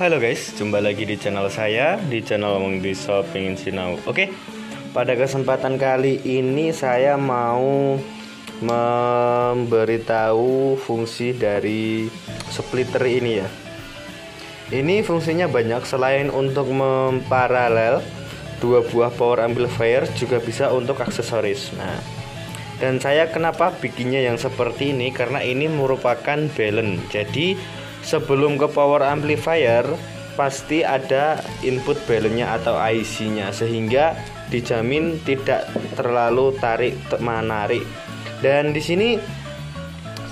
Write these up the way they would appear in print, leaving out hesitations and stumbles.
Halo guys, jumpa lagi di channel saya, di channel Wong Desa Pengen Sinau. Oke, pada kesempatan kali ini saya mau memberitahu fungsi dari splitter ini ya. Ini fungsinya banyak, selain untuk memparalel dua buah power amplifier, juga bisa untuk aksesoris. Nah, dan saya kenapa bikinnya yang seperti ini, karena ini merupakan balance. Jadi sebelum ke power amplifier pasti ada input balance-nya atau IC-nya, sehingga dijamin tidak terlalu tarik menarik. Dan di sini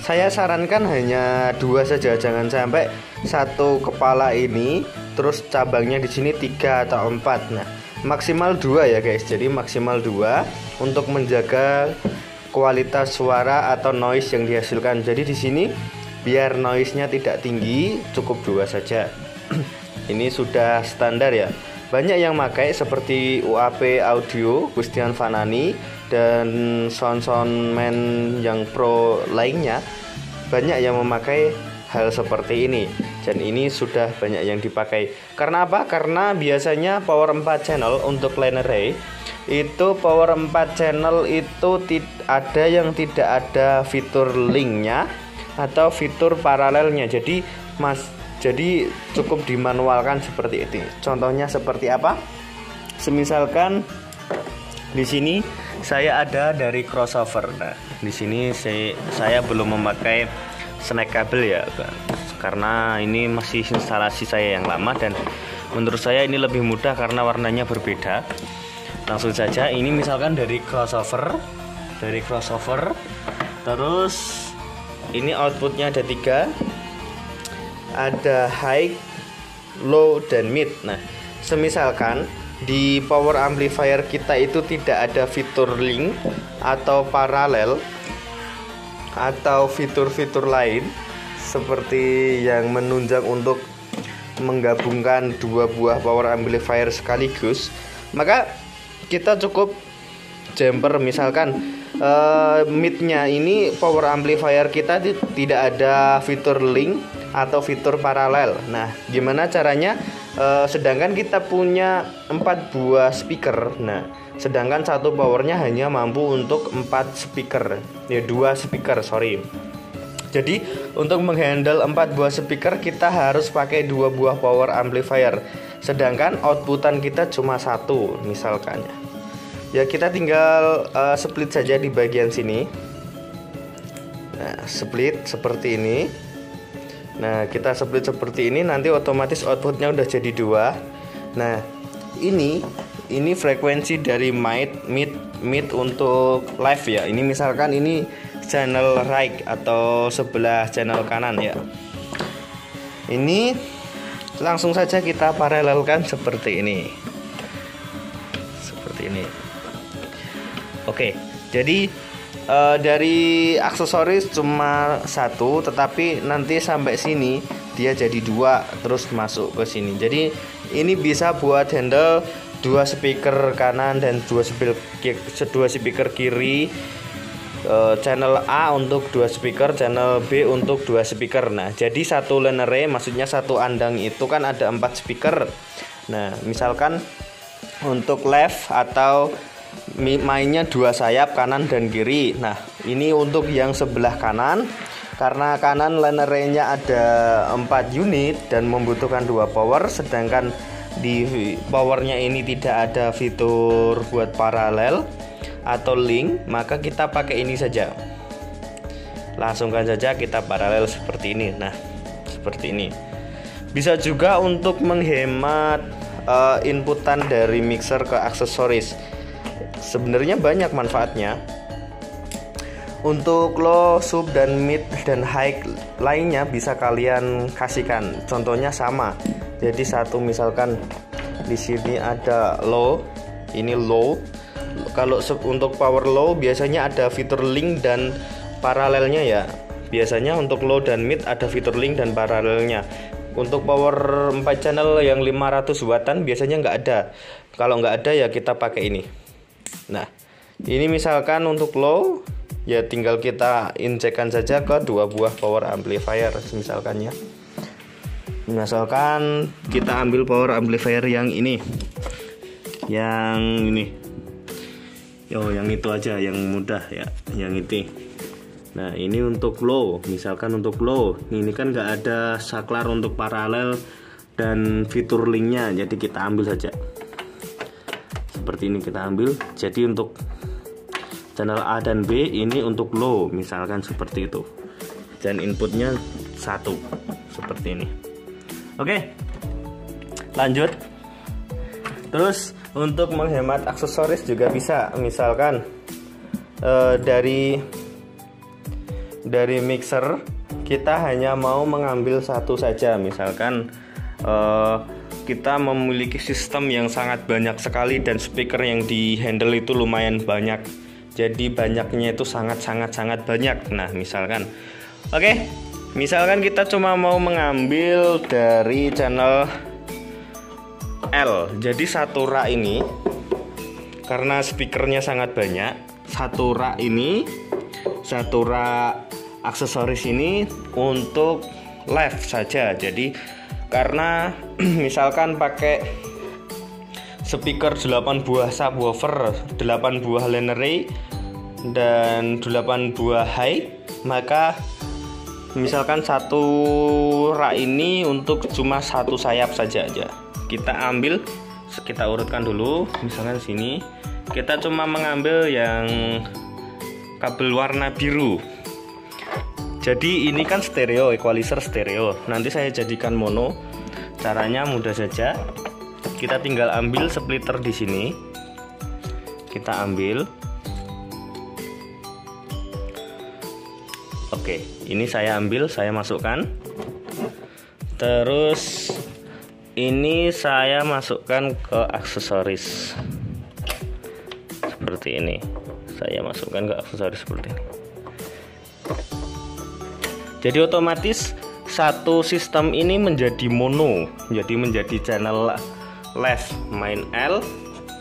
saya sarankan hanya dua saja, jangan sampai satu kepala ini terus cabangnya di sini 3 atau 4. Nah, maksimal 2 ya guys. Jadi maksimal 2 untuk menjaga kualitas suara atau noise yang dihasilkan. Jadi di sini biar noise-nya tidak tinggi, cukup 2 saja. Ini sudah standar ya. Banyak yang pakai seperti UAP Audio, Gustian Fanani, dan sound-man yang pro lainnya. Banyak yang memakai hal seperti ini, dan ini sudah banyak yang dipakai. Karena apa? Karena biasanya power 4 channel untuk line array itu, power 4 channel itu ada yang tidak ada fitur linknya atau fitur paralelnya. Jadi cukup dimanualkan seperti itu. Contohnya seperti apa? Semisalkan di sini saya ada dari crossover. Nah, di sini saya belum memakai snack kabel ya, karena ini masih instalasi saya yang lama, dan menurut saya ini lebih mudah karena warnanya berbeda. Langsung saja, ini misalkan dari crossover, terus ini outputnya ada 3, ada high, low, dan mid. Nah, semisalkan di power amplifier kita itu tidak ada fitur link atau paralel atau fitur-fitur lain seperti yang menunjang untuk menggabungkan dua buah power amplifier sekaligus, maka kita cukup jumper. Misalkan midnya ini power amplifier kita tidak ada fitur link atau fitur paralel. Nah, gimana caranya? Sedangkan kita punya 4 buah speaker. Nah, sedangkan satu powernya hanya mampu untuk 4 speaker, ya 2 speaker, sorry. Jadi untuk menghandle 4 buah speaker kita harus pakai 2 buah power amplifier, sedangkan outputan kita cuma 1 misalkan. Ya, kita tinggal split saja di bagian sini. Nah, split seperti ini. Nah, kita split seperti ini, nanti otomatis outputnya udah jadi 2. Nah, ini frekuensi dari mid untuk live ya. Ini misalkan ini channel right atau sebelah channel kanan ya. Ini langsung saja kita paralelkan seperti ini. Seperti ini. Oke, jadi dari aksesoris cuma 1, tetapi nanti sampai sini dia jadi 2 terus masuk ke sini. Jadi ini bisa buat handle 2 speaker kanan dan 2 speaker kiri, channel A untuk 2 speaker, channel B untuk 2 speaker. Nah, jadi satu line array, maksudnya satu andang itu kan ada 4 speaker. Nah, misalkan untuk left atau mainnya 2 sayap kanan dan kiri. Nah, ini untuk yang sebelah kanan, karena kanan line array-nya ada 4 unit dan membutuhkan 2 power, sedangkan di powernya ini tidak ada fitur buat paralel atau link, maka kita pakai ini saja. Langsungkan saja kita paralel seperti ini. Nah, seperti ini. Bisa juga untuk menghemat inputan dari mixer ke aksesoris. Sebenarnya banyak manfaatnya. Untuk low, sub, dan mid, dan high lainnya bisa kalian kasihkan. Contohnya sama. Jadi satu misalkan di sini ada low, ini low. Kalau untuk power low biasanya ada fitur link dan paralelnya ya. Biasanya untuk low dan mid ada fitur link dan paralelnya. Untuk power 4 channel yang 500 wattan biasanya nggak ada. Kalau nggak ada ya kita pakai ini. Nah, ini misalkan untuk low, ya tinggal kita injekkan saja ke 2 buah power amplifier misalkan ya. Misalkan kita ambil power amplifier yang ini. Yang ini. Yang itu aja, yang mudah ya, yang itu. Nah, ini untuk low. Misalkan untuk low, ini kan nggak ada saklar untuk paralel dan fitur linknya, jadi kita ambil saja. Seperti ini kita ambil. Jadi untuk channel A dan B ini untuk low, misalkan seperti itu. Dan inputnya 1 seperti ini. Oke, lanjut. Terus untuk menghemat aksesoris juga bisa. Misalkan dari mixer kita hanya mau mengambil satu saja. Misalkan kita memiliki sistem yang sangat banyak sekali dan speaker yang di handle itu lumayan banyak. Jadi banyaknya itu sangat banyak. Nah, misalkan misalkan kita cuma mau mengambil dari channel L. Jadi satu rak ini, karena speakernya sangat banyak, satu rak aksesoris ini untuk left saja. Jadi karena misalkan pakai speaker 8 buah subwoofer, 8 buah line array dan 8 buah high, maka misalkan satu rak ini untuk cuma satu sayap saja aja. Kita ambil, kita urutkan dulu. Misalkan sini kita cuma mengambil yang kabel warna biru. Jadi ini kan stereo, equalizer stereo. Nanti saya jadikan mono. Caranya mudah saja. Kita tinggal ambil splitter di sini. Kita ambil. Oke, ini saya ambil, saya masukkan. Terus ini saya masukkan ke aksesoris. Seperti ini. Saya masukkan ke aksesoris seperti ini. Jadi otomatis satu sistem ini menjadi mono. Jadi menjadi channel left main L.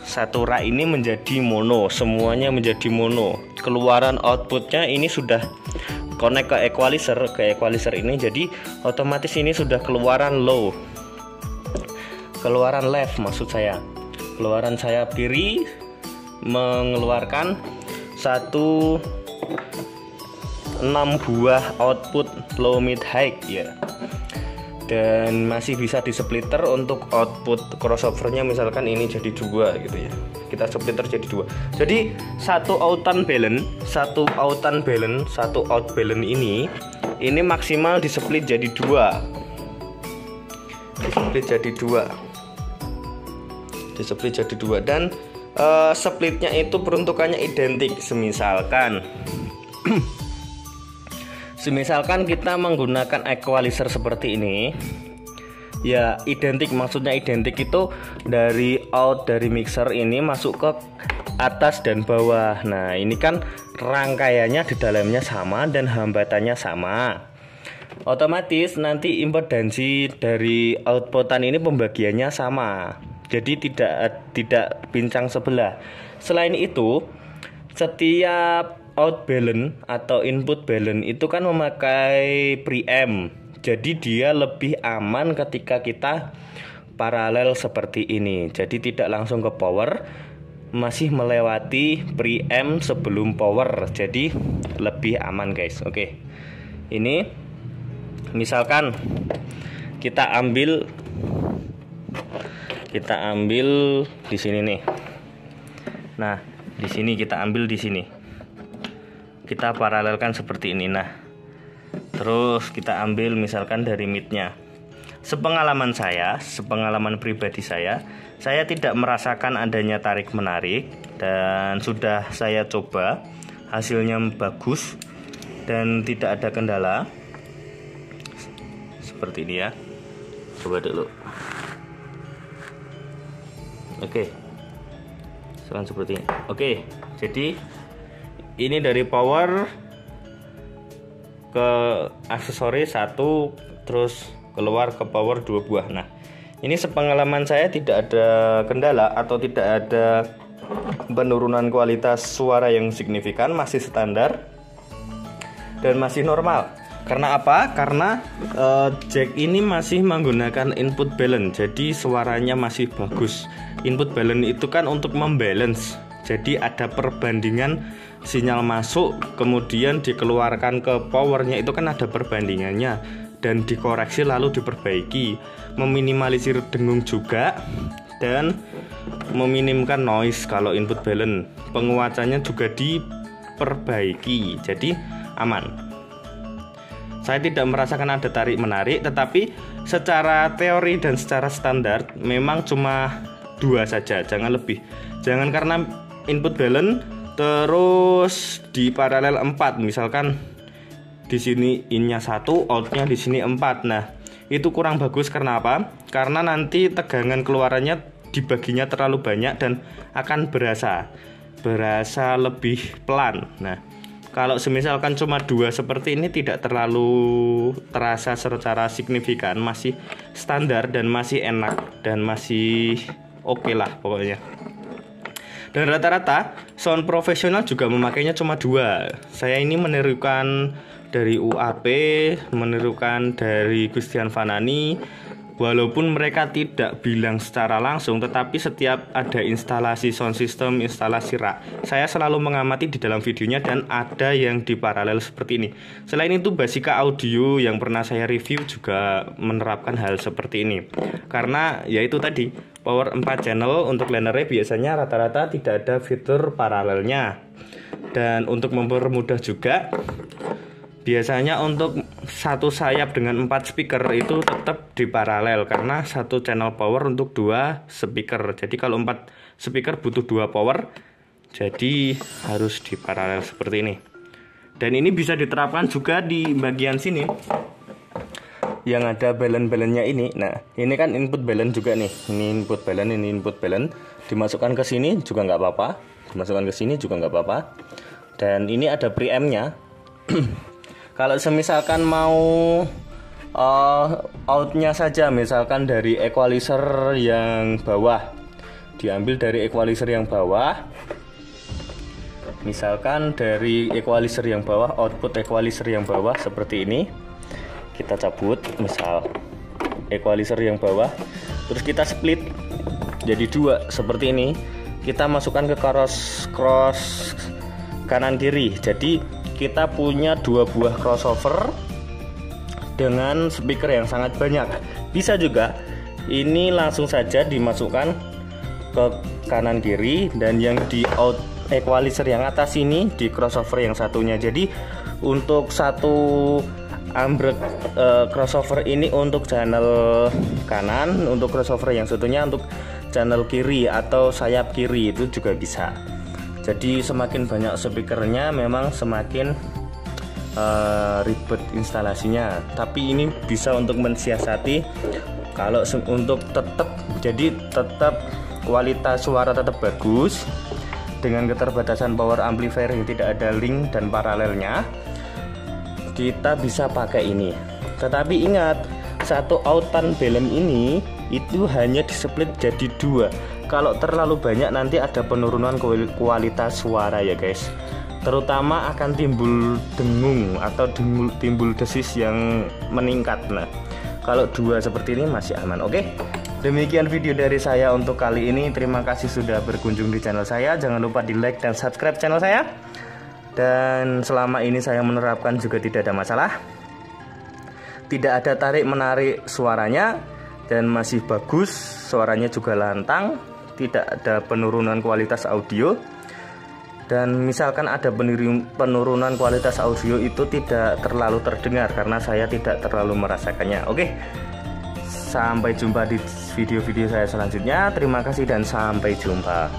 Satu rak ini menjadi mono. Semuanya menjadi mono. Keluaran outputnya ini sudah connect ke equalizer ini. Jadi otomatis ini sudah keluaran low. Keluaran left maksud saya. Keluaran sayap kiri mengeluarkan 6 buah output low mid high ya. Dan masih bisa di splitter untuk output crossovernya, misalkan ini jadi 2 gitu ya. Kita splitter jadi 2. Jadi satu out balance ini maksimal di split jadi 2. Di split jadi 2 dan splitnya itu peruntukannya identik. Misalkan kita menggunakan equalizer seperti ini ya, identik. Maksudnya identik itu dari mixer ini masuk ke atas dan bawah. Nah, ini kan rangkaiannya di dalamnya sama dan hambatannya sama. Otomatis nanti impedansi dari outputan ini pembagiannya sama. Jadi tidak pincang sebelah. Selain itu, setiap out balance atau input balance itu kan memakai preamp. Jadi dia lebih aman ketika kita paralel seperti ini. Jadi tidak langsung ke power, masih melewati preamp sebelum power. Jadi lebih aman, guys. Oke. Ini misalkan kita ambil di sini nih. Nah, di sini kita ambil di sini. Kita paralelkan seperti ini. Nah, terus kita ambil misalkan dari midnya. Sepengalaman pribadi saya tidak merasakan adanya tarik menarik dan sudah saya coba, hasilnya bagus dan tidak ada kendala. Seperti ini ya. Coba dulu. Oke. Seperti ini. Oke. Jadi ini dari power ke aksesoris 1, terus keluar ke power 2 buah. Nah, ini sepengalaman saya tidak ada kendala atau tidak ada penurunan kualitas suara yang signifikan, masih standar dan masih normal. Karena apa? Karena jack ini masih menggunakan input balance, jadi suaranya masih bagus. Input balance itu kan untuk membalance, jadi ada perbandingan sinyal masuk kemudian dikeluarkan ke powernya, itu kan ada perbandingannya dan dikoreksi lalu diperbaiki, meminimalisir dengung juga dan meminimkan noise. Kalau input balance penguatannya juga diperbaiki, jadi aman. Saya tidak merasakan ada tarik menarik, tetapi secara teori dan secara standar memang cuma 2 saja, jangan lebih. Jangan karena input balance terus di paralel 4, misalkan di sini in-nya 1, out-nya di sini 4. Nah, itu kurang bagus. Karena apa? Karena nanti tegangan keluarannya dibaginya terlalu banyak dan akan berasa lebih pelan. Nah, kalau semisalkan cuma 2 seperti ini tidak terlalu terasa secara signifikan, masih standar dan masih enak dan masih oke lah pokoknya. Dan rata-rata sound profesional juga memakainya cuma 2. Saya ini menirukan dari UAP, menirukan dari Gustian Fanani. Walaupun mereka tidak bilang secara langsung, tetapi setiap ada instalasi sound system, instalasi rak, saya selalu mengamati di dalam videonya dan ada yang di paralel seperti ini. Selain itu, Basika Audio yang pernah saya review juga menerapkan hal seperti ini. Karena yaitu tadi, power 4 channel untuk line array biasanya rata-rata tidak ada fitur paralelnya. Dan untuk mempermudah juga, biasanya untuk satu sayap dengan 4 speaker itu tetap di paralel karena satu channel power untuk 2 speaker. Jadi kalau 4 speaker butuh 2 power, jadi harus di paralel seperti ini. Dan ini bisa diterapkan juga di bagian sini yang ada balance-balance-nya ini. Nah, ini kan input balance juga nih. Ini input balance, ini input balance. Dimasukkan ke sini juga nggak apa-apa. Dimasukkan ke sini juga nggak apa-apa. Dan ini ada preamp-nya. Kalau semisalkan mau outnya saja, misalkan dari equalizer yang bawah, diambil dari equalizer yang bawah, misalkan dari equalizer yang bawah, output equalizer yang bawah seperti ini, kita cabut, misal equalizer yang bawah, terus kita split jadi 2 seperti ini, kita masukkan ke cross kanan kiri, jadi kita punya 2 buah crossover dengan speaker yang sangat banyak. Bisa juga ini langsung saja dimasukkan ke kanan kiri, dan yang di out equalizer yang atas ini di crossover yang satunya. Jadi untuk satu ambrek crossover ini untuk channel kanan, untuk crossover yang satunya untuk channel kiri atau sayap kiri, itu juga bisa. Jadi semakin banyak speakernya memang semakin ribet instalasinya. Tapi ini bisa untuk mensiasati kalau untuk tetap kualitas suara tetap bagus dengan keterbatasan power amplifier yang tidak ada link dan paralelnya. Kita bisa pakai ini. Tetapi ingat, satu outan balance ini itu hanya displit jadi 2. Kalau terlalu banyak nanti ada penurunan kualitas suara ya guys. Terutama akan timbul dengung atau timbul desis yang meningkat. Nah, kalau 2 seperti ini masih aman. Oke. Demikian video dari saya untuk kali ini. Terima kasih sudah berkunjung di channel saya. Jangan lupa di like dan subscribe channel saya. Dan selama ini saya menerapkan juga tidak ada masalah. Tidak ada tarik menarik suaranya dan masih bagus. Suaranya juga lantang. Tidak ada penurunan kualitas audio. Dan misalkan ada penurunan kualitas audio itu tidak terlalu terdengar karena saya tidak terlalu merasakannya. Oke. Sampai jumpa di video-video saya selanjutnya. Terima kasih dan sampai jumpa.